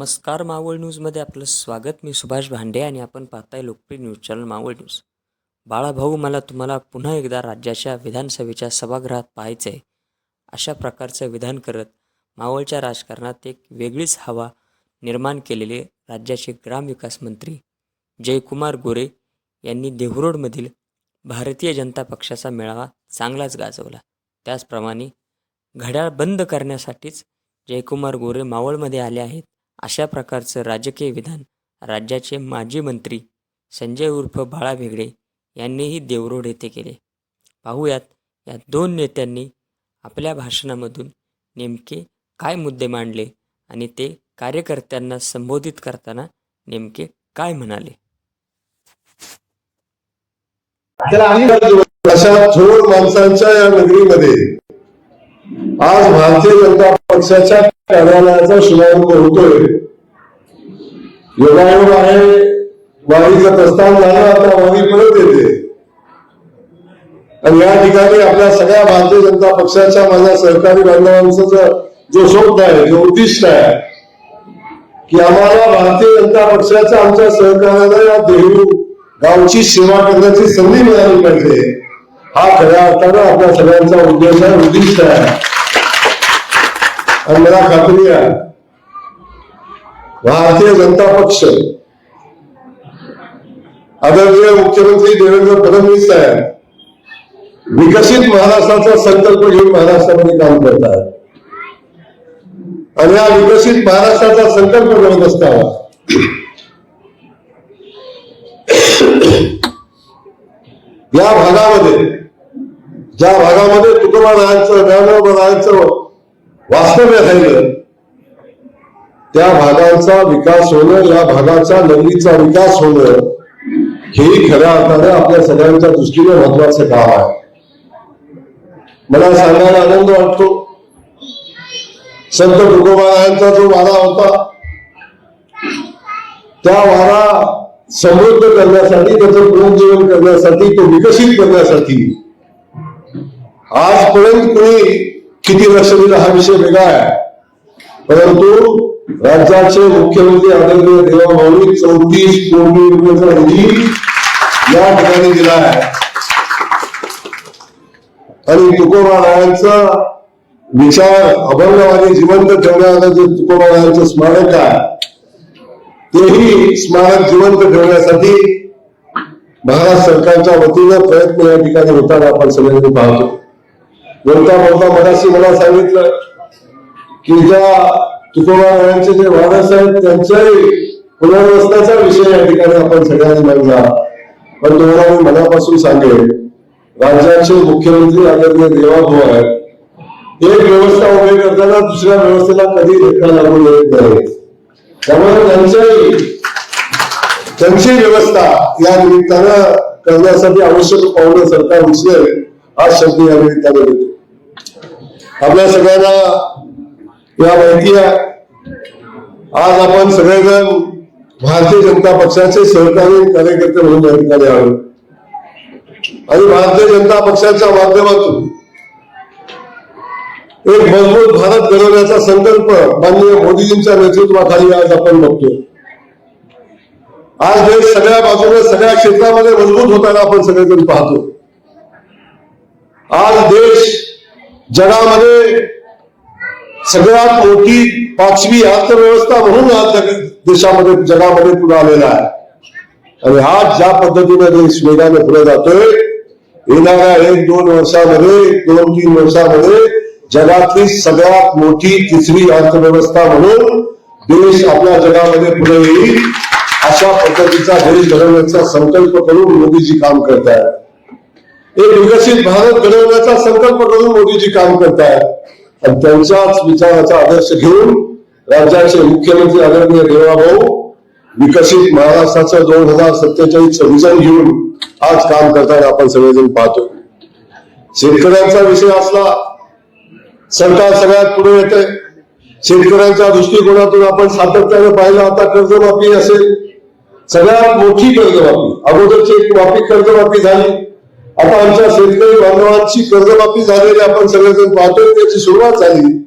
नमस्कार मावळ न्यूजमध्ये आपलं स्वागत. मी सुभाष भांडे आणि आपण पाहताय लोकप्रिय news channel Maval news. Balabhau, मला तुम्हाला पुन्हा एकदा राज्याच्या विधानसभेच्या सभागृहात पाहायचं आहे, अशा प्रकारचं विधान करत मावळच्या राजकारणात एक वेगळीच हवा निर्माण केलेले राज्याचे ग्रामविकास मंत्री जयकुमार गोरे यांनी देहूरोडमधील भारतीय जनता पक्षाचा मेळावा चांगलाच गाजवला. त्याचप्रमाणे घड्याळ बंद करण्यासाठीच जयकुमार गोरे मावळमध्ये आले आहेत, अशा प्रकारचं राजकीय विधान राज्याचे माजी मंत्री संजय उर्फ बाळा भेगडे यांनीही देवरोड येथे केले. पाहूयात या दोन नेत्यांनी आपल्या भाषणामधून नेमके काय मुद्दे मांडले आणि ते कार्यकर्त्यांना संबोधित करताना नेमके काय म्हणाले. अशा थोर माणसांच्या या नगरीमध्ये आज भारतीय जनता पक्षाच्या कार्यालयाचा शुभारंभ होतोय. योगायोग आहे, वारीचं प्रस्थान झालं, आता वारी परत येते आणि या ठिकाणी आपल्या सगळ्या भारतीय जनता पक्षाच्या माझ्या सहकारी बांधवांचा जो स्वप्न आहे, जो उद्दिष्ट आहे की आम्हाला भारतीय जनता पक्षाच्या आमच्या सहकार्याला या देहू गावची सेवा करण्याची संधी मिळाली पाहिजे, हा खऱ्या अर्थानं आपल्या सगळ्यांचा उद्देश आहे, उद्दिष्ट आहे. आणि मला खात्री आहे भारतीय जनता पक्ष आदरणीय मुख्यमंत्री देवेंद्र फडणवीस साहेब विकसित महाराष्ट्राचा संकल्प घेऊन महाराष्ट्रामध्ये काम करतात आणि या विकसित महाराष्ट्राचा संकल्प करत असताना या भागामध्ये ज्या भागामध्ये तुकोबारायांचं ज्ञानोबारायांचं वास्तव्य राहिलं, त्या भागाचा विकास होणं, या भागाचा नगरीचा विकास होणं हे खऱ्या अर्थाने आपल्या सगळ्यांच्या दृष्टीने महत्वाचं काम आहे. मला सांगायला आनंद वाटतो, संत तुकोबारायांचा जो वारा होता, त्या वारा समृद्ध करण्यासाठी, त्याचं पुनर्जीवन करण्यासाठी, तो विकसित करण्यासाठी आजपर्यंत कोणी किती लक्ष दिलं हा विषय वेगळा आहे, परंतु राज्याचे मुख्यमंत्री आदरणीय देवाभाऊंनी 34 कोटी रुपयाचा निधी या ठिकाणी दिला आहे आणि तुकोबारायांचा विचार अभंगवादी जिवंत ठेवण्याचं जे तुकोबारायांचं स्मारक आहे, तेही स्मारक जिवंत ठेवण्यासाठी महाराष्ट्र सरकारच्या वतीनं प्रयत्न या ठिकाणी होताना आपण सगळ्यांनी पाहतो. बोलता बोलता मगाशी मला सांगितलं की ज्या तुकोबारायांचे जे वारस आहेत त्यांच्याही पुनर्वसनाचा विषय या ठिकाणी आपण सगळ्यांनी मांडला. पण तुम्हाला मी मनापासून सांगेन, राज्याचे मुख्यमंत्री आदरणीय देवाभाऊ आहेत, एक व्यवस्था उभी करताना दुसऱ्या व्यवस्थेला कधी धक्का लागू येत नाही. त्यामुळे त्यांची व्यवस्था या निमित्तानं करण्यासाठी आवश्यक पावलं सरकार उचलेल, हा शब्द या निमित्ताने देतो. आपल्या सगळ्यांना या माहिती आहे, आज आपण सगळेजण भारतीय जनता पक्षाचे सहकारी कार्यकर्ते म्हणून या ठिकाणी आलो आणि भारतीय जनता पक्षाच्या माध्यमातून एक मजबूत भारत घडवण्याचा संकल्प माननीय मोदीजींच्या नेतृत्वाखाली आज आपण बघतो. आज देश सगळ्या बाजूने सगळ्या क्षेत्रामध्ये मजबूत होताना आपण सगळेजण पाहतो. आज देश जगामध्ये सगळ्यात मोठी 5वी अर्थव्यवस्था म्हणून आज देशामध्ये जगामध्ये पुढे आलेला आहे आणि आज ज्या पद्धतीने देश वेगाने पुढे जातोय, येणाऱ्या 1-2 वर्षामध्ये, 2-3 वर्षामध्ये जगातली सगळ्यात मोठी 3री अर्थव्यवस्था म्हणून देश आपल्या जगामध्ये पुढे येईल, अशा पद्धतीचा देश घडवण्याचा संकल्प करून मोदीजी काम करतायत. एक विकसित भारत घडवण्याचा संकल्प करून मोदीजी काम करतायत आणि त्यांच्याच विचाराचा आदर्श घेऊन राज्याचे मुख्यमंत्री आदरणीय देवाभाऊ विकसित महाराष्ट्राचं 2047चं विजन घेऊन आज काम करताना आपण सगळेजण पाहतो. शेतकऱ्यांचा विषय असला, सरकार सगळ्यात पुढे येते. शेतकऱ्यांच्या दृष्टिकोनातून आपण सातत्याने पाहिलं, आता कर्जमाफी असेल, सगळ्यात मोठी कर्जमाफी, अगोदरची माफी कर्जमाफी झाली, आता आमच्या शेतकरी बांधवांची कर्जमाफी झालेली आपण सगळेजण पाहतोय, त्याची सुरुवात झाली.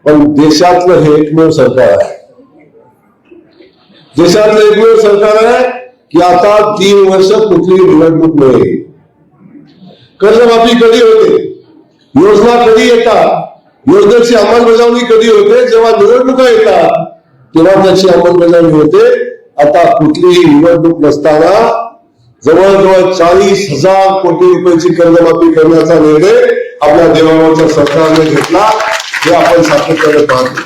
पण देशातलं हे एकमेव सरकार आहे देशातलं एकमेव सरकार आहे की आता 3 वर्ष कुठलीही निवडणूक नाही. कर्जमाफी कधी होते, योजना कधी येतात, योजनेची अंमलबजावणी कधी होते, जेव्हा निवडणुका येतात तेव्हा त्याची अंमलबजावणी होते. आता कुठलीही निवडणूक नसताना जवळजवळ 40,000 कोटी रुपयाची कर्जमाफी करण्याचा निर्णय आपल्या देवाभाऊच्या सरकारने घेतला, हे आपण सातत्याने पाहतो.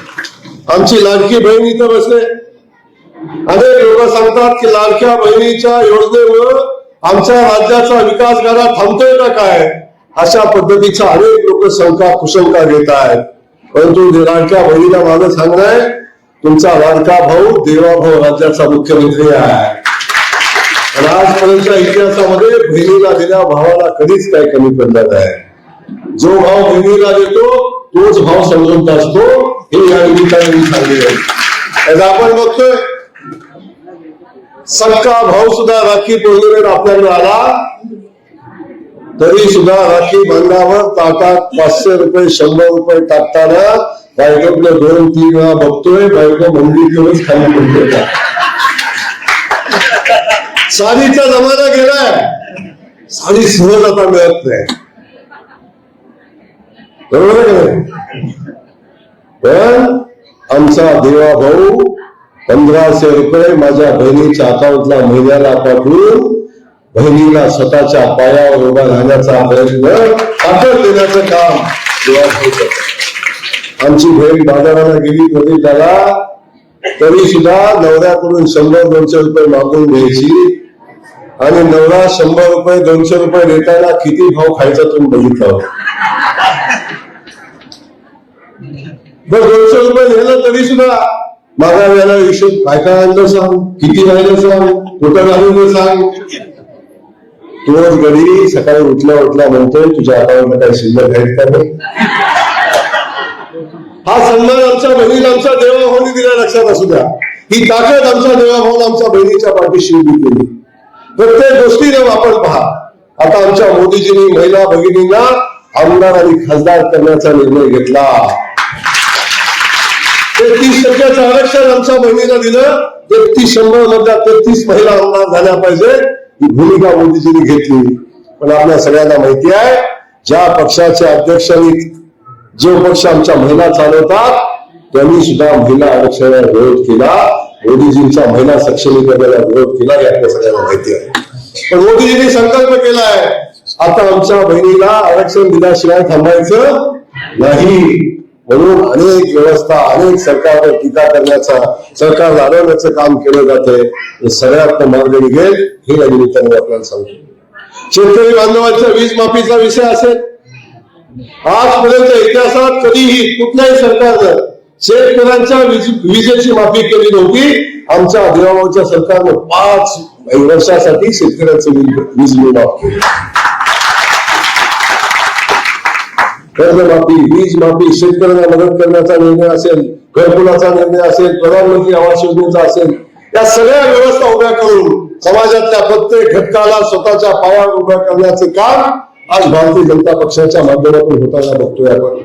आमची लाडकी बहीण इथं बसले. अनेक लोक सांगतात की लाडक्या बहिणीच्या योजनेमुळे आमच्या राज्याचा विकास गाडा थांबतोय का काय, अशा पद्धतीच्या अनेक लोक शंका कुशंका घेत आहेत. परंतु लाडक्या बहिणीला माझं सांगणं आहे, तुमचा लाडका भाऊ देवाभाऊ राज्याचा मुख्यमंत्री आहे. आणि आजपर्यंतच्या इतिहासामध्ये बहिणीला दिल्या भावाला कधीच काही कमी पडलं नाही. जो भाव बहिणीला देतो तोच भाव समजून असतो, हे या निमित्ताने मी सांगितलं. आपण बघतोय सक्का भाऊ सुद्धा राखी पौर्णिमेला आपल्याकडे आला, तरी सुद्धा राखी बांधल्यावर ताटात 500 रुपये 100 रुपये टाकताना बायकोकडे 2-3 वेळा बघतोय, बायको मंडळीकडूनच खाली पडते. साडीचा जमाना गेलाय, साडी सहज आता मिळत नाही, बरोबर आहे का नाही? पण आमचा देवा भाऊ 1500 रुपये माझ्या बहिणीच्या अकाउंटला महिन्याला पाठवून बहिणीला स्वतःच्या पायावर उभा राहण्याचा प्रयत्न ताकद देण्याचं काम देवा भाऊ करतात. आमची बहीण बाजाराला गेली होती त्याला, तरी सुद्धा नवऱ्याकडून 100-200 रुपये मागून घ्यायची आणि नवरा 100 रुपये 200 रुपये देताना किती भाव खायचा तुम्ही बघितलं. बरं 200 रुपये नेलं तरी सुद्धा मागा वेळेला हिशोब काय काय आणलं सांग, किती राहिलं सांग, कुठं घालून सांग. तोच गडी सकाळी उठल्या उठल्या म्हणतोय तुझ्या अकाउंटला काही शिल्लक आहेत का नाही. हा सन्मान आमच्या बहिणीला आमच्या देवाभाऊनी दिला, लक्षात असू द्या. ही ताकद आमच्या देवाभाऊन आमच्या बहिणीच्या पाठीशी उभी केली. प्रत्येक गोष्टीने आपण पहा, आता आमच्या मोदीजींनी महिला भगिनींना आमदार आणि खासदार करण्याचा निर्णय घेतला. 33% आरक्षण आमच्या बहिणीला दिलं. 3300 मधल्या 33 महिला आमदार झाल्या पाहिजे, ही भूमिका मोदीजींनी घेतली. पण आपल्या सगळ्यांना माहिती आहे, ज्या पक्षाचे अध्यक्षांनी जो पक्ष आमच्या महिला चालवतात त्यांनी सुद्धा महिला आरक्षणाला विरोध केला, मोदीजींच्या महिला सक्षमीकरणाला विरोध केला, हे आपल्या सगळ्यांना माहिती आहे. पण मोदीजींनी संकल्प केलाय, आता आमच्या बहिणीला आरक्षण दिल्याशिवाय थांबायचं नाही. म्हणून अनेक व्यवस्था, अनेक सरकारवर टीका करण्याचा, सरकार लढवण्याचं काम केलं जाते. सगळ्यात मार्ग निघेल हे या निमित्ताने आपल्याला सांगतो. शेतकरी बांधवांच्या वीज माफीचा विषय असेल, आजपर्यंत इतिहासात कधीही कुठल्याही सरकारनं शेतकऱ्यांच्या विजेची माफी केली नव्हती. आमच्या देवाभाऊच्या सरकारनं 5 वर्षासाठी शेतकऱ्यांचं वीज बिल माफ केलं. कर्जमाफी, वीज माफी, शेतकऱ्यांना मदत करण्याचा निर्णय असेल, घरकुलाचा निर्णय असेल, प्रधानमंत्री आवास योजनेचा असेल, या सगळ्या व्यवस्था उभ्या करून समाजातल्या प्रत्येक घटकाला स्वतःच्या पायावर उभ्या करण्याचे काम आज भारतीय जनता पक्षाच्या माध्यमातून होताना बघतोय आपण.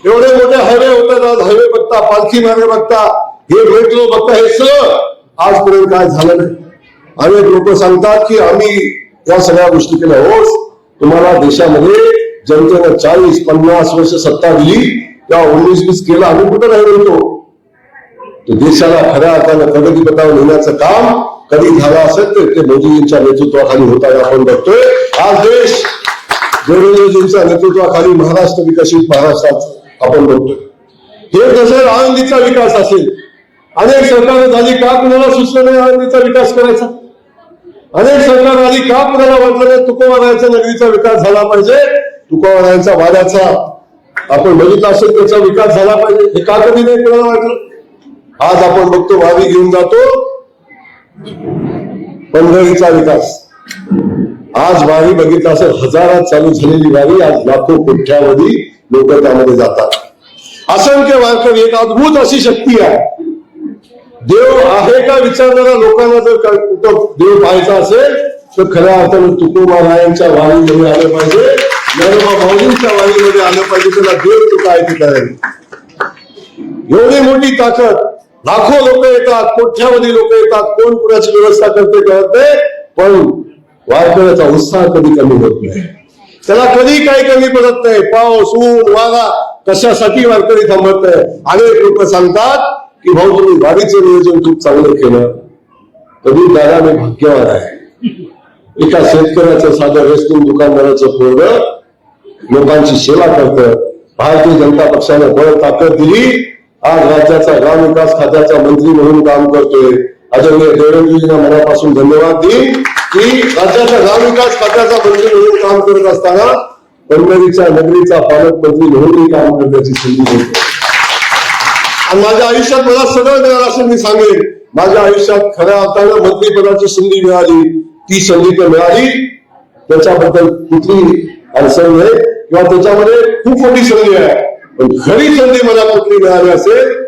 एवढे मोठे हायवे होतात, आज हायवे बघता, पालखी मार्ग बघता, हे मेट्रो बघता, हे सगळं आजपर्यंत काय झालं नाही. अनेक लोक सांगतात की आम्ही या सगळ्या गोष्टी केल्या. हो, तुम्हाला देशामध्ये जनतेनं 40-50 वर्ष सत्ता दिली, तेव्हा 19-20 केलं, आम्ही कुठं राहिलो होतो. देशाला खऱ्या अर्थानं प्रगतीपथावर नेण्याचं काम कधी झालं असेल तर ते मोदीजींच्या नेतृत्वाखाली होताना आपण बघतोय. आज देश देवेंद्रजींच्या नेतृत्वाखाली महाराष्ट्र विकसित महाराष्ट्रात आपण बघतोय. हे कसं आळंदीचा विकास असेल, अनेक सरकारं झाली का कुणाला सुचलं नाही आळंदीचा विकास करायचा. अनेक सरकार आली का कुणाला वाटलं नाही तुकोबारायांच्या नगरीचा विकास झाला पाहिजे, तुकोबारायांच्या वाड्याचा आपण बघितलं असेल त्याचा विकास झाला पाहिजे, हे का कधी नाही कुणाला वाटलं. आज आपण बघतो वारी घेऊन जातो, पंढरीचा विकास. आज वारी बघितलं असेल, हजारात चालू झालेली वारी आज लाखो कोट्यावधी लोक त्यामध्ये जातात. असंख्य वारकरी, एक अद्भुत अशी शक्ती आहे. देव आहे का विचारणाऱ्या लोकांना जर कुठं देव पाहायचा असेल तर खऱ्या अर्थानं तुकोबारायांच्या वारीमध्ये आलं पाहिजे, नरोबा माऊलींच्या वारीमध्ये आलं पाहिजे. त्याला देव कुठं आहे ते करायला. एवढी मोठी ताकद लाखो लोक येतात, कोट्यावधी लोक येतात, कोण कुणाची व्यवस्था करते कळत नाही, पण वारकऱ्याचा उत्साह कधी कमी होत नाही, त्याला कधी काही कमी पडत नाही. पाऊस ऊन वारा कशासाठी वारकरी थांबत नाही. अनेक लोक सांगतात की भाऊ तुम्ही गाडीचं नियोजन खूप चांगलं केलं. कधी दादा मी भाग्यवान आहे. एका शेतकऱ्याचं साधं रेस्टून दुकानदाराचं पोरं लोकांची सेवा करतं. भारतीय जनता पक्षाने बळ ताकद दिली. आज राज्याचा ग्राम विकास खात्याचा मंत्री म्हणून काम करतोय. आदरणीय देवेंद्रजींना मनापासून धन्यवाद देईन की राज्याच्या ग्राम विकास खात्याचा मंत्री म्हणून काम करत असताना पंढरीच्या नगरीचा पालकमंत्री म्हणूनही काम करण्याची संधी मिळते. आणि माझ्या आयुष्यात मला सगळं मिळालं असं मी सांगेन. माझ्या आयुष्यात खऱ्या अर्थानं मंत्रिपदाची संधी मिळाली, ती संधी तर मिळाली, त्याच्याबद्दल कुठली अडचण नाही किंवा त्याच्यामध्ये खूप मोठी संधी आहे. पण खरी संधी मला कुठली मिळाली असेल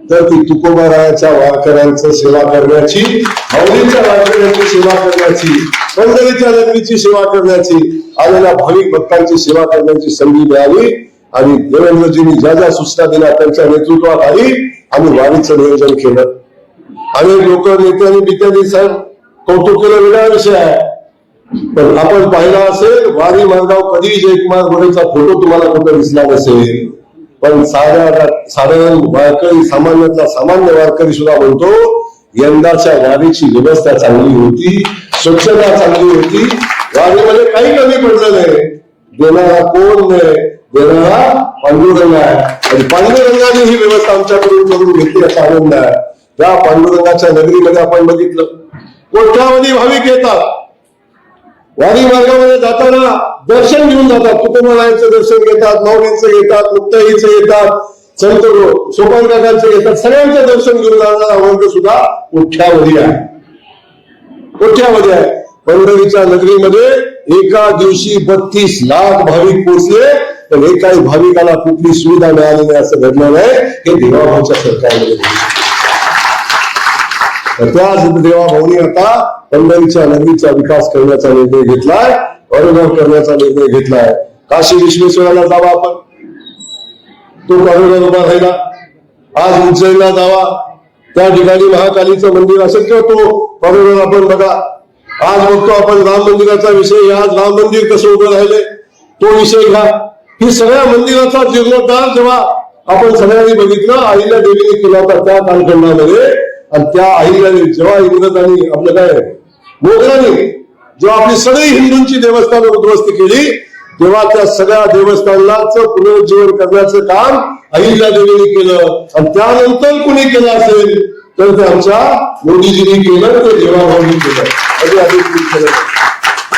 तर ती तुकोबारायाच्या वारकऱ्यांचं सेवा करण्याची, माऊलींच्या वारकऱ्यांची सेवा करण्याची, पंढरीच्या नगरीची सेवा करण्याची, आलेल्या भाविक भक्तांची सेवा करण्याची संधी मिळाली. आणि देवेंद्रजींनी ज्या ज्या सूचना दिल्या त्यांच्या नेतृत्वाखाली आम्ही वारीचं नियोजन केलं. अनेक लोक नेत्यांनी बित्यांनी साहेब कौतुक केलं, वेगळा विषय आहे. पण आपण पाहिला असेल वारी मार्गाव कधी जयकुमार गोरेचा फोटो तुम्हाला कुठं दिसला नसेल. पण साधारण वारकरी सामान्यातला सामान्य वारकरी सुद्धा म्हणतो यंदाच्या वारीची व्यवस्था चांगली होती, स्वच्छता चांगली होती, वारीमध्ये काही कमी पडलं नाही. देणारा कोण नाही, देणारा पांडुरंग आहे. आणि पांडुरंगाने ही व्यवस्था आमच्याकडून करून घेतली याचा आनंद आहे. त्या पांडुरंगाच्या नगरीमध्ये आपण बघितलं कोट्यावधी भाविक येतात. वारी मार्गामध्ये जाताना दर्शन घेऊन जातात. तुकोबारायांचं दर्शन घेतात, माऊलींचं घेतात, मुक्ताईचं घेतात, संत सोपान काकांचं घेतात. सगळ्यांचं दर्शन घेऊन जाणारा वर्ग सुद्धा कोट्यावधी आहे, कोट्यावधी आहे. पंढरीच्या नगरीमध्ये एका दिवशी 32 लाख भाविक पोहोचले. तर एकाही भाविकाला कुठली सुविधा मिळाली नाही असं घडलं नाही. हे देवाभाऊच्या सरकारमध्ये त्याच देवाभाऊनी आता पंढरीच्या नगरीचा विकास करण्याचा निर्णय घेतलाय, कॉरिडॉर करण्याचा निर्णय घेतलाय. काशी विश्वेश्वराला जावा आपण, तो कॉरिडॉर उभा राहिला. आज उज्जैनला जावा, त्या ठिकाणी महाकालीचं मंदिर असेल किंवा तो कॉरिडॉर आपण बघा. आज बघतो आपण राम मंदिराचा विषय, आज राम मंदिर कसं उभं राहिले तो विषय घ्या. ही सगळ्या मंदिराचा जीर्णोद्धार जेव्हा आपण सगळ्यांनी बघितलं, अहिल्या देवीने केला होता त्या कालखंडामध्ये. आणि त्या अहिल्याने जेव्हा इंग्रजांनी आपलं काय मोगलांनी जेव्हा आपली सगळी हिंदूंची देवस्थानं उद्ध्वस्त केली, तेव्हा त्या सगळ्या देवस्थानाचं पुनरुज्जीवन करण्याचं काम अहिल्या देवीने केलं. आणि त्यानंतर कुणी केलं असेल तर ते आमच्या मोदीजींनी केलं, ते देवाभाऊंनी केलं.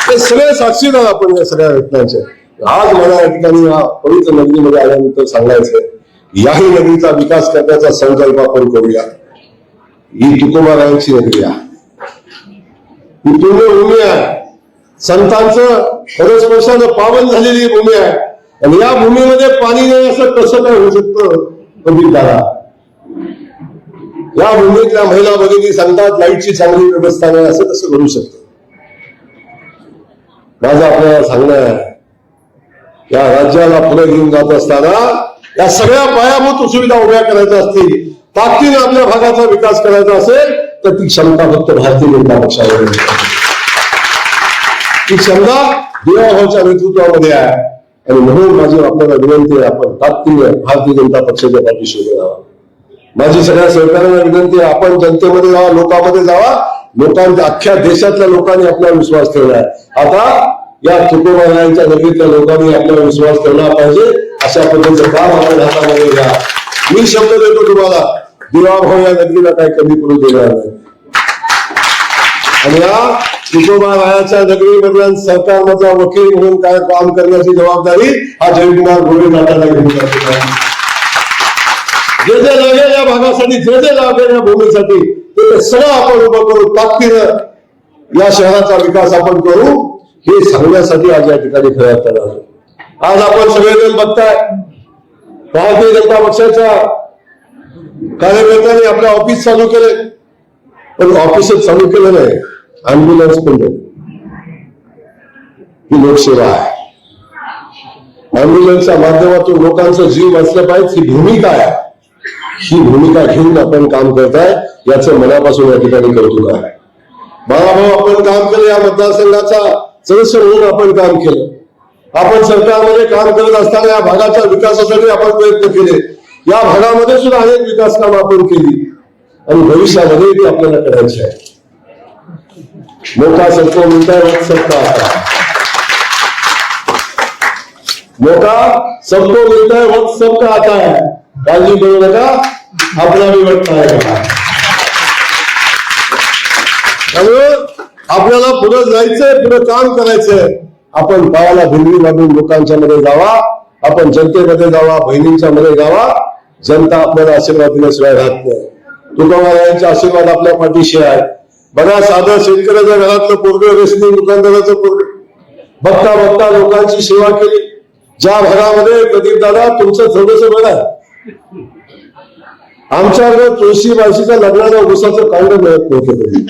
ते सगळे साक्षीदार आपण या सगळ्या घटनांचे. आज मला या ठिकाणी या पवित्र नगरीमध्ये आल्यानंतर सांगायचंय, याही नगरीचा विकास करण्याचा संकल्प आपण करूया. ही तुकोबारायांची नगरी आहे, ही पुण्यभूमी आहे, संतांचं परस्पर्शानं पावन झालेली भूमी आहे. आणि या भूमीमध्ये पाणी नाही असं कसं काय होऊ शकतं? पंडितदारा, या भूमीतल्या महिला भगिनी सांगतात लाईटची चांगली व्यवस्था नाही, असं कसं घडू शकतं? माझं आपल्याला सांगणं आहे, या राज्याला पुढे घेऊन जात असताना या सगळ्या पायाभूत सुविधा उभ्या करायच्या असतील, ताकदीने आपल्या भागाचा विकास करायचा असेल तर ती क्षमता फक्त भारतीय जनता पक्षावर, ती क्षमता देवाभाऊच्या नेतृत्वामध्ये आहे. आणि म्हणून माझी आपल्याला विनंती आहे, आपण ताकदीने भारतीय जनता पक्षाच्या पाठीशी उभे राहावा. माझी सगळ्या सहकार्यांना विनंती आहे, आपण जनतेमध्ये जावा, लोकांमध्ये जावा. लोकांच्या अख्ख्या देशातल्या लोकांनी आपल्यावर विश्वास ठेवला आहे. आता या तुकोबारायांच्या नगरीतल्या लोकांनी आपल्यावर विश्वास ठेवला पाहिजे. अशा पद्धतीचं काम आपण हातामध्ये घ्या. मी शब्द देतो तुम्हाला, देवाभाऊ या नगरीला काही कमी पडू देणार नाही. आणि या तुकोबारायाच्या नगरीमधल्या सरकारमधला वकील म्हणून काय काम करण्याची जबाबदारी हा जयकुमार गोरे दादाला घेऊन जातो. जे जे लागेल या भागासाठी, जे जे लागेल या भूमीसाठी, ते सगळं आपण उभं करू. ताकदीनं या शहराचा विकास आपण करू, हे सांगण्यासाठी आज या ठिकाणी खऱ्या अर्थानं आज आपण सगळेजण बघताय, भारतीय जनता पक्षाच्या कार्यकर्त्यांनी आपलं ऑफिस चालू केले. पण ऑफिसच चालू केलं नाही, अँब्युलन्स पण नाही. ही लोकसेवा आहे. अँब्युलन्सच्या माध्यमातून लोकांचा जीव वाचला पाहिजे, ही भूमिका आहे. ही भूमिका घेऊन आपण काम करताय याचं मनापासून या ठिकाणी कौतुक आहे. बाळाभाऊ आपण काम केलं, या मतदारसंघाचा सदस्य म्हणून आपण काम केलं. आपण सरकारमध्ये काम करत असताना या भागाच्या विकासासाठी आपण प्रयत्न केले. या भागामध्ये सुद्धा अनेक विकास कामं आपण केली आणि भविष्यामध्ये ती आपल्याला करायची आहे. मौका सबको मिलता है वक्त सबका आता है. मौका सबको मिलता है वक्त सबका आता है. काळजी करू नका, आपला भी वक्त आएगा. त्यामुळे आपल्याला पुढे जायचंय, पुढे काम करायचंय. आपण पायाला भिंगरी बांधून लोकांच्या मध्ये जावा, आपण जनतेमध्ये जावा, बहिणींच्या मध्ये जावा. जनता आपल्याला आशीर्वाद दिल्याशिवाय राहत नाही. तुकोबारायांचे आशीर्वाद आपल्या पाठीशी आहे. बघा, साधं शेतकऱ्याच्या घरातलं पोरगं, रेशनिंग दुकानदाराचं पोरगं, बघता बघता लोकांची सेवा केली. ज्या भागामध्ये प्रदीप दादा तुमचं थोडंसं बघा, आमच्याकडे तुळशी मावशीच्या लग्नाला ऊसाचं कांड मिळत नव्हतं कधी.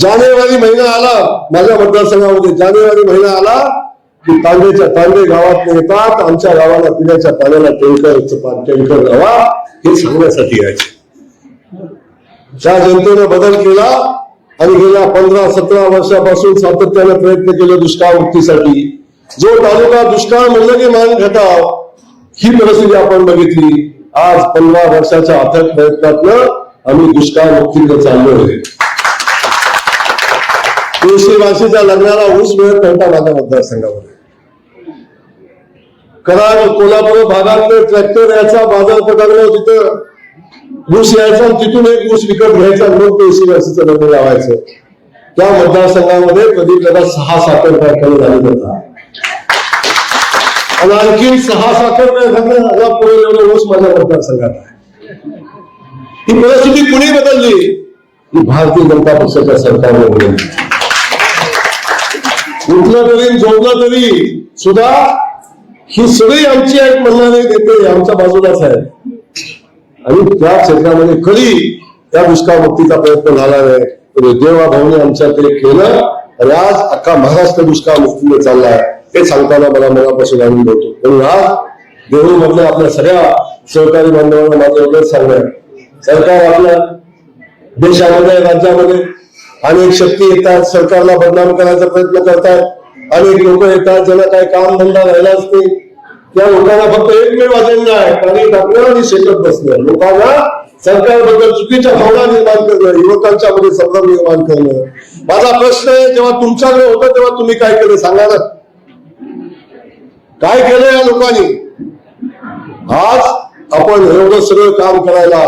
जानेवारी महिना आला, माझ्या मतदारसंघामध्ये जानेवारी महिना आला की तांडे गावात येतात, आमच्या गावाला पिण्याच्या पाण्याला टँकर लावा हे सांगण्यासाठी यायचे. त्या जनतेने बदल केला आणि गेल्या 15-17 वर्षापासून सातत्याने प्रयत्न केले दुष्काळ मुक्तीसाठी. जो तालुका दुष्काळ म्हणलं की मान घटाव, ही परिस्थिती आपण बघितली. आज 15 वर्षाच्या अथक प्रयत्नातनं आम्ही दुष्काळ मुक्तीकडे चाललोय. तुळशी मावशीच्या लग्नाला ऊस मिळत नव्हता माझ्या मतदारसंघामध्ये. कराड, कोल्हापूर भागात ट्रॅक्टर याचा, बाजारपेठांना तिथं ऊस यायचा, तिथून एक ऊस विकत घ्यायचा, मग तुळशी मावशीचं लग्न लावायचं. त्या मतदारसंघामध्ये कधी कदा 6 साखर कारखाने झाले होता आणि आणखी 6 साखर कारखान्याला पुढे एवढं ऊस माझ्या मतदारसंघात आहे. ही परिस्थिती कुणी बदलली? ही भारतीय जनता पक्षाच्या सरकारने बदलली. उठलं तरी झोपलं तरी सुद्धा ही सगळी आमची एक म्हणणारे नेते आमच्या बाजूलाच आहे. आणि त्या क्षेत्रामध्ये कधी त्या दुष्काळ मुक्तीचा प्रयत्न झाला नाही. देवा भाऊने आमच्याकडे केलं आणि आज अख्खा महाराष्ट्र दुष्काळ मुक्तीने चाललाय. हे सांगताना मला मनापासून आनंद होतो. म्हणून आज देहू मधल्या आपल्या सगळ्या सहकारी बांधवांना माझं एवढंच सांगणं, सरकार आपल्या देशामध्ये, राज्यामध्ये अनेक शक्ती येतात, सरकारला बदनाम करायचा प्रयत्न करतात. अनेक लोक येतात ज्यांना काही काम धंदा राहिलाच नाही. त्या लोकांना फक्त एकमेव अजेंडा आहे, पाणी टाकणं आणि शेकत बसणं. लोकांना सरकारबद्दल चुकीच्या भावना निर्माण करणं, युवकांच्या मध्ये संभ्रम निर्माण करणं. माझा प्रश्न आहे, जेव्हा तुमच्याकडे होतं तेव्हा तुम्ही काय केलं सांगा ना. काय केलं या लोकांनी? आज आपण एवढं सगळं काम करायला,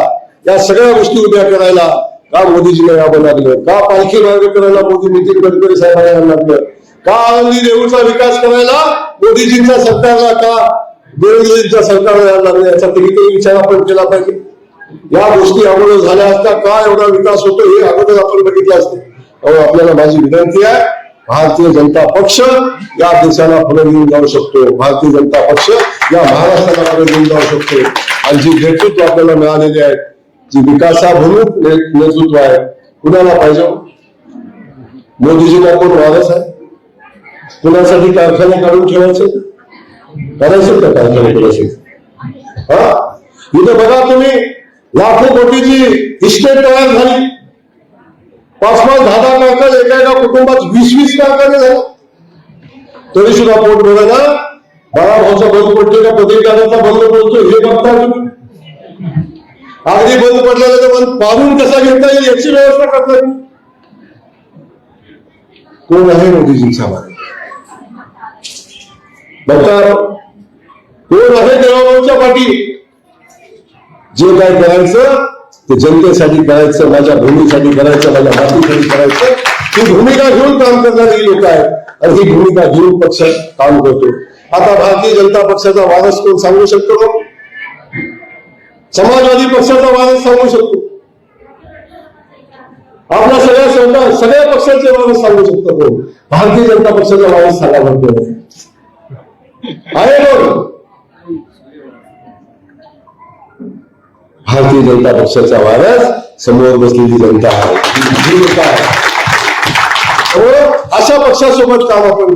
या सगळ्या गोष्टी उभ्या करायला का मोदीजीला यावं लागलं? का पालखी मार्ग करायला मोदी नितीन गडकरी साहेबांना यावं लागलं? का आळंदी देऊळचा विकास करायला मोदीजींच्या सरकारला, का देवेंद्रजींच्या सरकारला यायला लागलं? याचा तरी विचार आपण केला पाहिजे. या गोष्टी अगोदर झाल्या असता का एवढा विकास होतो हे अगोदर आपण बघितलं असतं. आपल्याला माझी विनंती आहे, भारतीय जनता पक्ष या देशाला पुढे घेऊन जाऊ शकतो. भारतीय जनता पक्ष या महाराष्ट्राला पुढे घेऊन जाऊ शकतो. आणि जी नेतृत्व आपल्याला मिळालेली आहे, जी विकासाभिमुख नेतृत्व आहे, कुणाला पाहिजे? मोदीजींना कोण वारस आहे? कुणासाठी कारखाने काढून ठेवायचे? करायचे का कारखाने करायचे? इथं बघा तुम्ही, लाखो कोटीची इस्टेट तयार झाली. 5-5, 10-10 कारखाने, एका कुटुंबात 20-20 कारखाने झाले. तरी सुद्धा पोट बघा, बाळाभाऊचा बंद पडतो का प्रदीप दादाचा बंद पडतो हे बघता तुम्ही. अगदी बंद पडलेलं तर बंद पाडून कसा घेता येईल याची व्यवस्था करता येईल. कोण आहे मोदीजींच्या मागे? बघता कोण आहे देवाभाऊच्या पाठी? जे काय करायचं ते जनतेसाठी करायचं, माझ्या भूमीसाठी करायचं, माझ्या मातीसाठी करायचं. ही भूमिका घेऊन काम करणारी ही लोक आहेत आणि ही भूमिका घेऊन पक्ष काम करतो. आता भारतीय जनता पक्षाचा वारस कोण सांगू शकतो? समाजवादी पक्षाचा वारस सांगू शकतो. आपल्या सगळ्या पक्षाचे वारस सांगू शकतो कोण? भारतीय जनता पक्षाचा वारस सांगा म्हणतो आहे कोण? भारतीय जनता पक्षाचा वारस समोर बसलेली जनता आहे. अशा पक्षासोबत काम आपण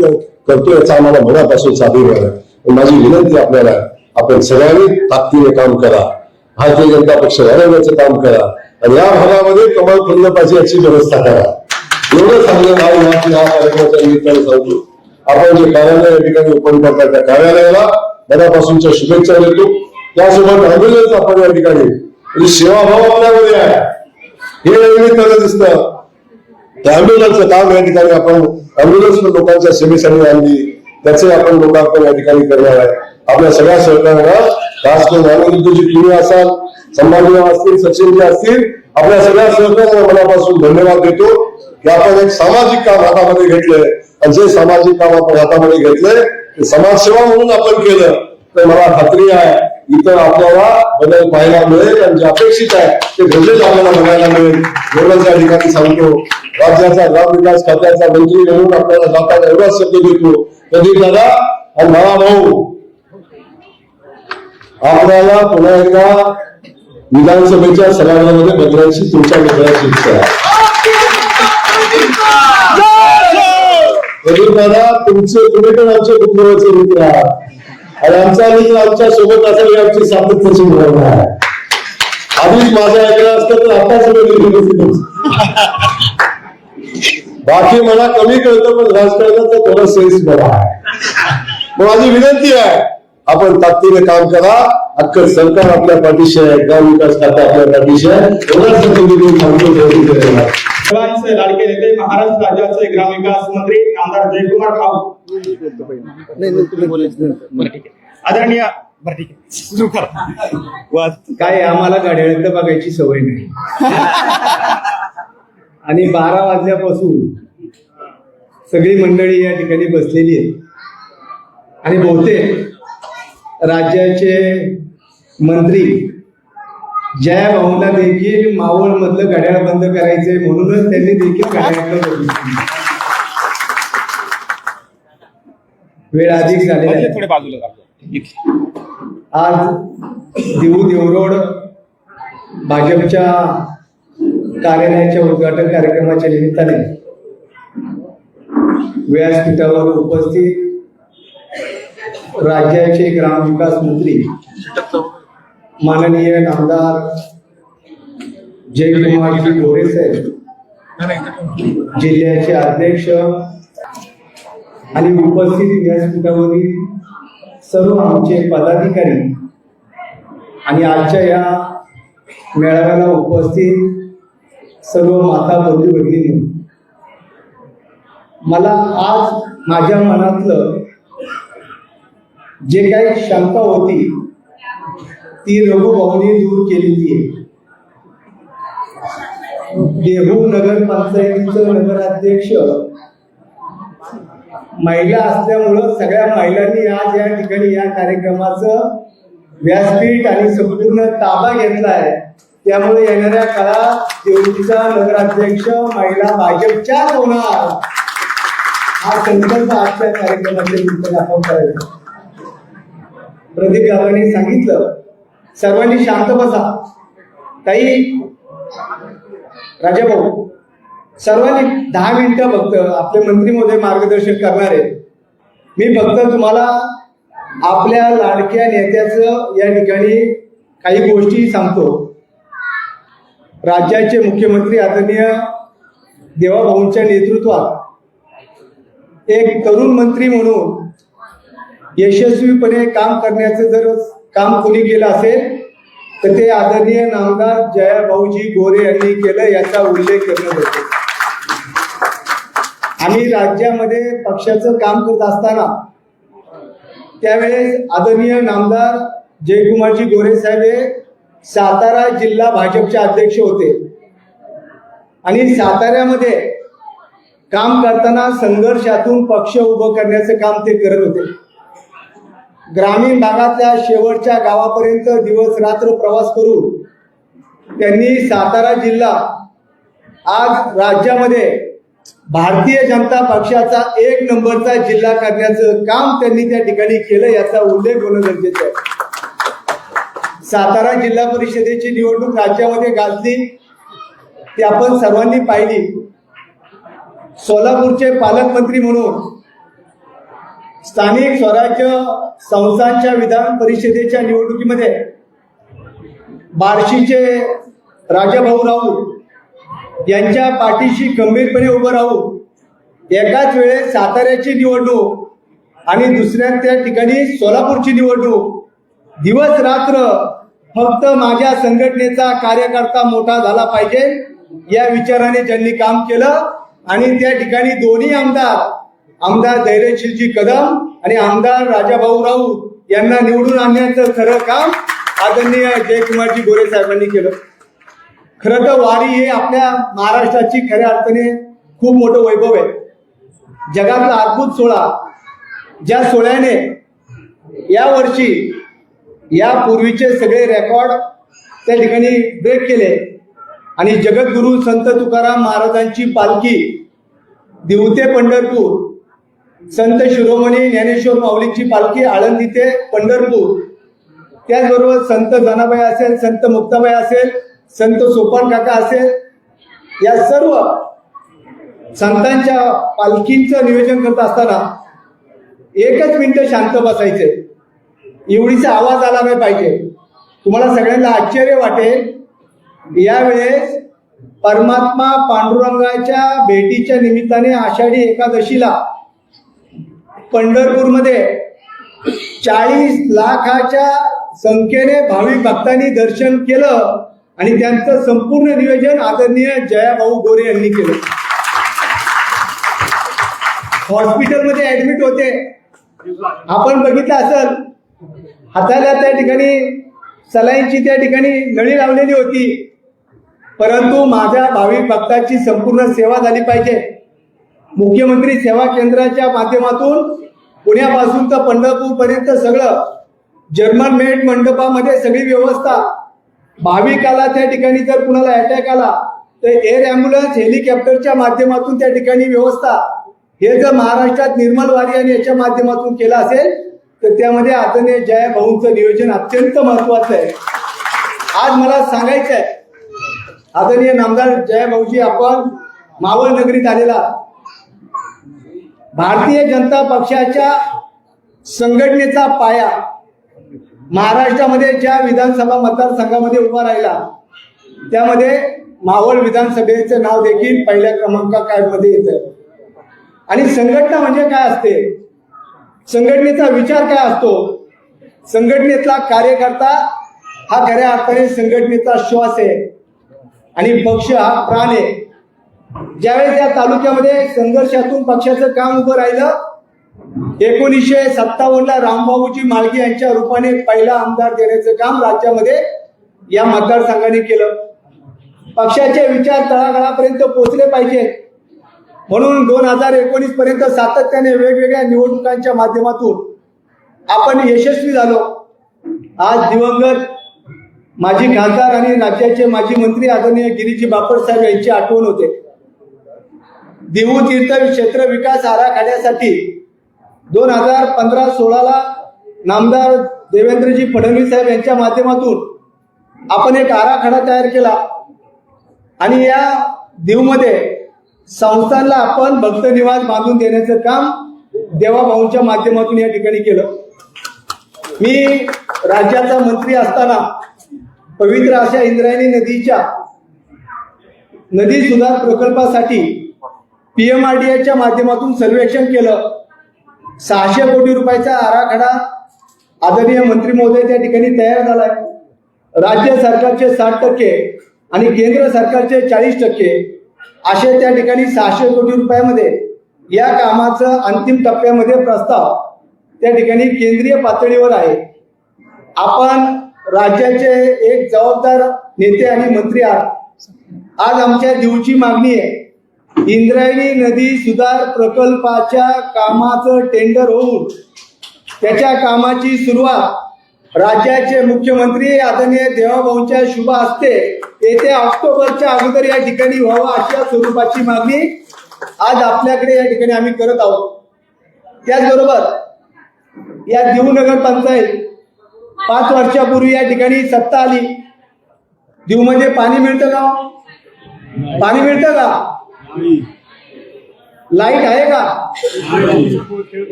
करतो याचा आम्हाला मनापासून अभिमान आहे. माझी विनंती आपल्याला, आपण सगळ्यांनी ताकदीने काम करा. भारतीय जनता पक्ष वाढवण्याचं काम करा आणि या भागामध्ये कमळ फुललं पाहिजे याची व्यवस्था करा. एवढं सांगणं हा कार्यक्रमाच्या निमित्ताने सांगतो. आपण जे कार्यालय या ठिकाणी ओपन करतात त्या कार्यालयाला मनापासूनच्या शुभेच्छा देतो. त्यासोबत अँब्युलन्स आपण या ठिकाणी म्हणजे सेवाभाव आपल्यामध्ये आहे हे निमित्तानं दिसतं. त्या अँब्युलन्सचं काम या ठिकाणी आपण अँब्युलन्स लोकांच्या सेवेसाठी आणली त्याचे आपण लोकार्पण या ठिकाणी करणार आहे. आपल्या सगळ्या सहकार्यांना खास करून आनंदजी तुम्ही असाल, संभाजी असतील, सचिनजी असतील, आपल्या सगळ्या सहकार्यांना मनापासून धन्यवाद देतो की आपण एक सामाजिक काम हातामध्ये घेतलंय आणि जे सामाजिक काम आपण हातामध्ये घेतलंय ते समाजसेवा म्हणून आपण केलं तर मला खात्री आहे इतर आपल्याला बदल पाहायला मिळेल आणि जे अपेक्षित आहे ते घडलेच आपल्याला बघायला मिळेल. एवढंच या ठिकाणी सांगतो. राज्याचा ग्रामविकास खात्याचा मंत्री म्हणून आपल्याला जाताना एवढाच शब्द देतो प्रदीप दादा आणि मला भाऊ आपल्याला पुन्हा एकदा विधानसभेच्या सभागृहामध्ये बदलायची तुमच्या मित्राची इच्छा आहे. प्रदीप दादा तुम्ही पण आमचे कुटुंबाचे मित्र आहात आणि आमचा मित्र आमच्या सोबत असेल आमची सातत्याची भावना आहे. आधीच माझ्या ऐकलं असतं तर आता सगळं बाकी मला कमी कळतं पण राजकारणाचा थोडा सेन्स बरा आहे. माझी विनंती आहे आपण ताकदीने काम करा. अख्खं सरकार आपल्या पाठीशी आहे, ग्रामविकास खाता आपल्या पाठीशी आहे. एवढाच सर्वांचे लाडके नेते महाराष्ट्र राज्याचे ग्रामविकास मंत्री आमदार जयकुमार भाऊ आदरणीय काय आम्हाला घड्याळात बघायची सवय नाही आणि 12 वाजल्यापासून सगळी मंडळी या ठिकाणी बसलेली आहे आणि बहुतेक राज्याचे मंत्री जया भाऊंना देखील मावळ मधलं घड्याळ बंद करायचंय म्हणूनच त्यांनी देखील घड्याळाकडे बघितलं. वेळ अधिक झालेली आहे. आज देऊरोड भाजपच्या कार्यालयाच्या उद्घाटन कार्यक्रमाच्या निमित्ताने व्यासपीठावर उपस्थित राज्याचे ग्रामविकास मंत्री माननीय आमदार जयकुमारजी गोरे साहेब, जिल्ह्याचे अध्यक्ष आणि उपस्थित व्यासपीठावरील सर्व आमचे पदाधिकारी आणि आजच्या या मेळाव्याला उपस्थित सर्व माता बंधू भगिनी, मला आज माझ्या मनातलं जे काही शंका होती ती रघुभाऊंनी दूर केलेली आहे. देहू नगरपंचायतीचं नगराध्यक्ष महिला असल्यामुळं सगळ्या महिलांनी आज या ठिकाणी या कार्यक्रमाचं व्यासपीठ आणि संपूर्ण ताबा घेतला आहे. त्यामुळे येणाऱ्या काळात देहूचा नगराध्यक्ष महिला भाजपच्याच होणार हा संकल्प आजच्या कार्यक्रमाच्या निमित्ताने आपण करायचा. प्रदीप गावांनी सांगितलं सर्वांनी शांत बसा. ताई, राजाभाऊ, सर्वांनी 10 मिनिटं फक्त आपले मंत्री महोदय मार्गदर्शन करणार आहे. मी फक्त तुम्हाला आपल्या लाडक्या नेत्याचं या ठिकाणी काही गोष्टी सांगतो. राज्याचे मुख्यमंत्री आदरणीय देवाभाऊंच्या नेतृत्वात एक तरुण मंत्री म्हणून यशस्वीपणे काम करण्याचं जर काम कोणी केलं असेल तर ते आदरणीय नामदार जयाभाऊजी गोरे यांनी केलं याचा उल्लेख करणं होतो. आम्ही राज्यामध्ये पक्षाचं काम करत असताना त्यावेळेस आदरणीय नामदार जयकुमारजी गोरे साहेब हे सातारा जिल्हा भाजपचे अध्यक्ष होते आणि साताऱ्यामध्ये काम करताना संघर्षातून पक्ष उभं करण्याचं काम ते करत होते. ग्रामीण भागातल्या शेवटच्या गावापर्यंत दिवस रात्र प्रवास करून त्यांनी सातारा जिल्हा आज राज्यामध्ये भारतीय जनता पक्षाचा 1 नंबरचा जिल्हा करण्याचं काम त्यांनी त्या ठिकाणी केलं याचा उल्लेख होणं गरजेचं आहे. सातारा जिल्हा परिषदेची निवडणूक राज्यामध्ये गाजली ती आपण सर्वांनी पाहिली. सोलापूरचे पालकमंत्री म्हणून स्थानिक स्वराज्य संस्थांच्या विधान परिषदेच्या निवडणुकीमध्ये बार्शीचे राजाभाऊ राऊत यांच्या पाठीशी खंबीरपणे उभं राहून एकाच वेळेस साताऱ्याची निवडणूक आणि दुसऱ्या त्या ठिकाणी सोलापूरची निवडणूक दिवस रात्र फक्त माझ्या संघटनेचा कार्यकर्ता मोठा झाला पाहिजे या विचाराने ज्यांनी काम केलं आणि त्या ठिकाणी दोन्ही आमदार धैर्यशीलजी कदम आणि आमदार राजाभाऊ राऊत यांना निवडून आणण्याचं खरं काम आदरणीय जयकुमारजी गोरे साहेबांनी केलं. खरं तर वारी हे आपल्या महाराष्ट्राची खऱ्या अर्थाने खूप मोठं वैभव आहे. जगातला अद्भुत सोहळा, ज्या सोहळ्याने यावर्षी यापूर्वीचे सगळे रेकॉर्ड त्या ठिकाणी ब्रेक केले आणि जगद्गुरु संत तुकाराम महाराजांची पालखी दिवते पंढरपूर, संत शिरोमणी ज्ञानेश्वर माऊलींची पालखी आळंदी ते पंढरपूर, त्याचबरोबर संत जनाबाई असेल, संत मुक्ताबाई असेल, संत सोपान काका असेल, या सर्व संतांच्या पालखींचं नियोजन करत असताना एकच मिनिट शांत बसायचे, एवढीचा आवाज आला नाही पाहिजे. तुम्हाला सगळ्यांना आश्चर्य वाटेल, यावेळेस परमात्मा पांडुरंगाच्या भेटीच्या निमित्ताने आषाढी एकादशीला पंढरपूरमध्ये 40 लाखाच्या संख्येने भाविक भक्तांनी दर्शन केलं आणि त्यांचं संपूर्ण नियोजन आदरणीय जयाभाऊ गोरे यांनी केलं. हॉस्पिटलमध्ये ऍडमिट होते, आपण बघितलं असेल, हाताला त्या ठिकाणी सलाईनची त्या ठिकाणी नळी लावलेली होती, परंतु माझ्या भाविक भक्ताची संपूर्ण सेवा झाली पाहिजे. मुख्यमंत्री सेवा केंद्राच्या माध्यमातून पुण्यापासून तर पंढरपूर पर्यंत सगळं जर्मन मेड मंडपामध्ये सगळी व्यवस्था, भाविकाला त्या ठिकाणी जर कुणाला अटॅक आला तर एअर ॲम्ब्युलन्स हेलिकॉप्टरच्या माध्यमातून त्या ठिकाणी व्यवस्था, हे जर महाराष्ट्रात निर्मल वारी आणि याच्या माध्यमातून केलं असेल तर त्यामध्ये आदरणीय जयाभाऊंचं नियोजन अत्यंत महत्वाचं आहे. आज मला सांगायचं आहे, आदरणीय नामदार जयाभाऊजी, आपण मावळ नगरीत आलेला भारतीय जनता पक्षाच्या संघटनेचा पाया महाराष्ट्रामध्ये ज्या विधानसभा मतदारसंघामध्ये उभा राहिला त्यामध्ये मावळ विधानसभेचं नाव देखील पहिल्या क्रमांकामध्ये येतं. आणि संघटना म्हणजे काय असते, संघटनेचा विचार काय असतो, संघटनेतला कार्यकर्ता हा खऱ्या अर्थाने संघटनेचा श्वास आहे आणि पक्ष हा प्राण आहे. ज्यावेळेस या तालुक्यामध्ये संघर्षातून पक्षाचं काम उभं राहिलं, 1957ला रामभाऊजी माळगी यांच्या रूपाने पहिला आमदार देण्याचं काम राज्यामध्ये या मतदारसंघाने केलं. पक्षाचे विचार तळागाळापर्यंत पोहोचले पाहिजे म्हणून 2019 पर्यंत सातत्याने वेगवेगळ्या निवडणुकांच्या माध्यमातून आपण यशस्वी झालो. आज दिवंगत माजी खासदार आणि राज्याचे माजी मंत्री आदरणीय गिरीजी बापट साहेब यांची आठवण होते. देहू तीर्थ क्षेत्र विकास आराखड्यासाठी 2015-16ला नामदार देवेंद्रजी फडणवीस साहेब यांच्या माध्यमातून आपण एक आराखडा तयार केला आणि या देहूमध्ये संस्थांना आपण भक्त निवास बांधून देण्याचं काम देवाभाऊंच्या माध्यमातून या ठिकाणी केलं. मी राज्याचा मंत्री असताना पवित्र अशा इंद्रायणी नदीच्या नदी सुधार प्रकल्पासाठी PMRDAच्या माध्यमातून सर्वेक्षण केलं. 600 कोटी रुपयाचा आराखडा आदरणीय मंत्री महोदय त्या ठिकाणी तयार झालाय. राज्य सरकारचे 60% आणि केंद्र सरकारचे 40% असे त्या ठिकाणी 600 कोटी रुपयामध्ये या कामाचं अंतिम टप्प्यामध्ये प्रस्ताव त्या ठिकाणी केंद्रीय पातळीवर आहे. आपण राज्याचे एक जबाबदार नेते आणि मंत्री आहात. आज आमच्या देऊची मागणी आहे, इंद्रायणी नदी सुधार प्रकल्पाच्या कामाचं टेंडर होऊन त्याच्या कामाची सुरुवात राज्याचे मुख्यमंत्री आदरणीय देवाभाऊंच्या शुभ हस्ते येत्या ऑक्टोबरच्या अगोदर या ठिकाणी व्हावं अशा स्वरूपाची मागणी आज आपल्याकडे या ठिकाणी आम्ही करत आहोत. त्याचबरोबर या देहू नगर पंचायत 5 वर्षापूर्वी या ठिकाणी सत्ता आली. देहूमध्ये पाणी मिळतं का? पाणी मिळतं का? लाईट आहे का?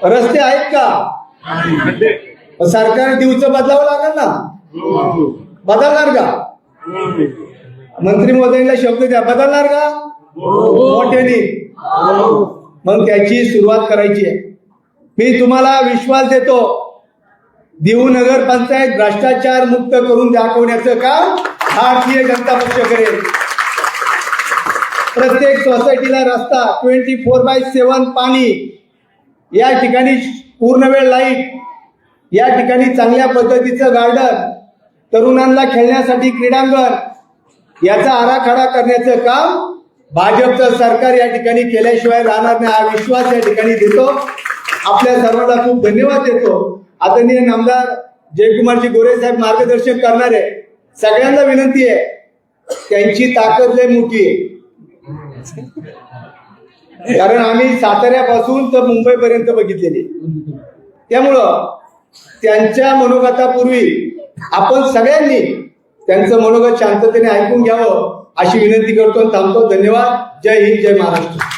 रस्ते आहेत का? सरकार देऊचं बदलावं लागेल ना. बदलणार का? मंत्री महोदयांना शब्द द्या, बदलणार का? मोठ्याने. मग त्याची सुरुवात करायची आहे. मी तुम्हाला विश्वास देतो, देऊ नगर पंचायत भ्रष्टाचार मुक्त करून दाखवण्याचं काम भारतीय जनता पक्ष करेल. प्रत्येक सोसायटीला रस्ता, 24/7 पाणी, या ठिकाणी पूर्ण वेळ लाईट, या ठिकाणी चांगल्या पद्धतीचं गार्डन, तरुणांना खेळण्यासाठी क्रीडांगण, याचा आराखडा करण्याचं काम भाजपचं सरकार या ठिकाणी केल्याशिवाय राहणार नाही, हा विश्वास या ठिकाणी देतो. आपल्या सर्वांना खूप धन्यवाद देतो. आदरणीय नामदार जयकुमारजी गोरे साहेब मार्गदर्शन करणारे, सगळ्यांना विनंती आहे, त्यांची ताकद लय मोठी आहे. कारण आम्ही साताऱ्यापासून तर मुंबईपर्यंत बघितलेली, त्यामुळं त्यांच्या मनोगतापूर्वी आपण सगळ्यांनी त्यांचं मनोगत शांततेने ऐकून घ्यावं अशी विनंती करतो. थांबतो. धन्यवाद. जय हिंद, जय महाराष्ट्र.